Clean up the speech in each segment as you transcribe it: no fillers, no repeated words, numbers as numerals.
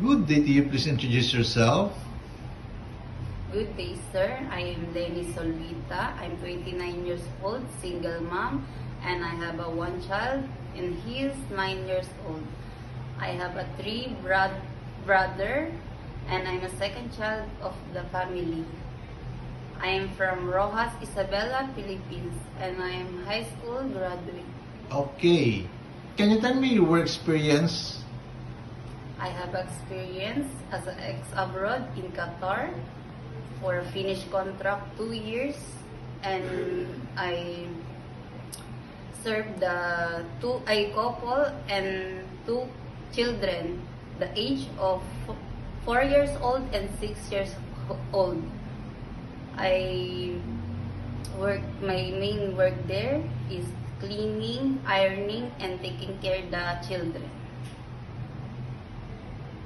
Good day to you. Please introduce yourself. Good day, sir. I am Lenny Solvita. I'm 29 years old, single mom, and I have one child, and he is 9 years old. I have a brother, and I'm a second child of the family. I am from Rojas, Isabela, Philippines, and I am high school graduate. Okay. Can you tell me your work experience? I have experience as an ex-abroad in Qatar for a finished contract 2 years, and I served a couple and 2 children, the age of 4 years old and 6 years old. My main work there is cleaning, ironing, and taking care of the children.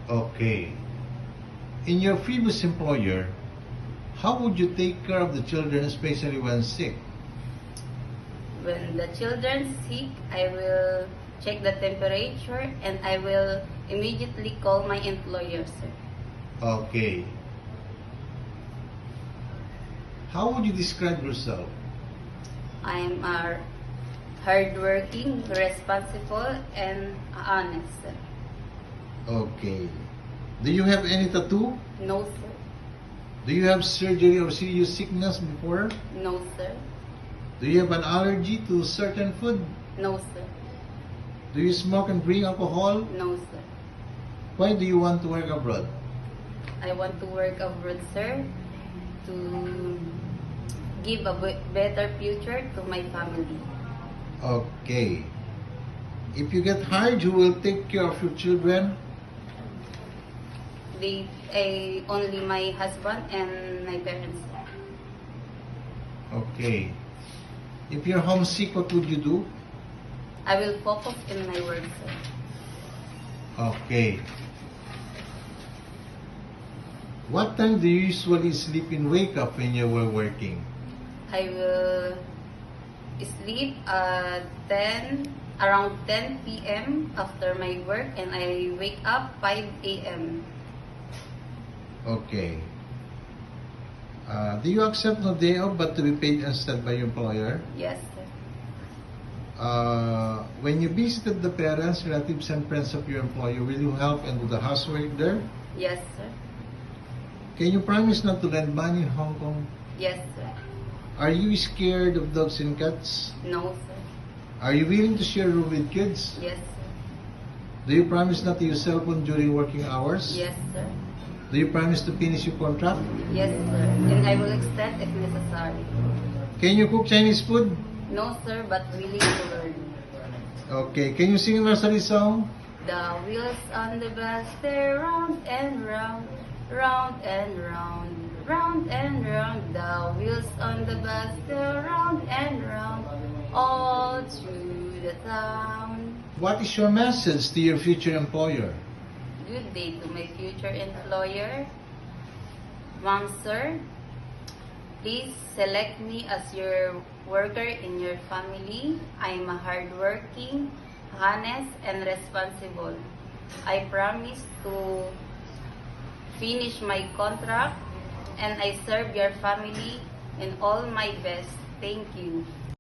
Okay. In your previous employer, how would you take care of the children, especially when sick? When the children sick, I will check the temperature and I will immediately call my employer, sir. Okay. How would you describe yourself? I am a hardworking, responsible, and honest, sir. Okay. Do you have any tattoo? No, sir. Do you have surgery or serious sickness before? No, sir. Do you have an allergy to certain food? No, sir. Do you smoke and drink alcohol? No, sir. Why do you want to work abroad? I want to work abroad, sir, to give a better future to my family. Okay. If you get hired, who will take care of your children? Only my husband and my parents. Okay. If you're homesick, what would you do? I will focus in my work, sir. Okay. What time do you usually sleep and wake up when you were working? I will sleep at around 10 p.m. after my work, and I wake up 5 a.m. Okay. Do you accept no day off but to be paid instead by your employer? Yes, sir. When you visited the parents, relatives, and friends of your employer, will you help and do the housework there? Yes, sir. Can you promise not to lend money in Hong Kong? Yes, sir. Are you scared of dogs and cats? No, sir. Are you willing to share a room with kids? Yes, sir. Do you promise not to use cell phone during working hours? Yes, sir. Do you promise to finish your contract? Yes, sir. And I will extend if necessary. Can you cook Chinese food? No, sir, but willing to learn. Okay. Can you sing a nursery song? The wheels on the bus, they're round and round, round and round, round and round. The wheels on the bus, they're round and round, all through the town. What is your message to your future employer? Good day to my future employer. Ma'am, sir, please select me as your worker in your family. I'm a hardworking, honest, and responsible. I promise to finish my contract and I serve your family in all my best. Thank you.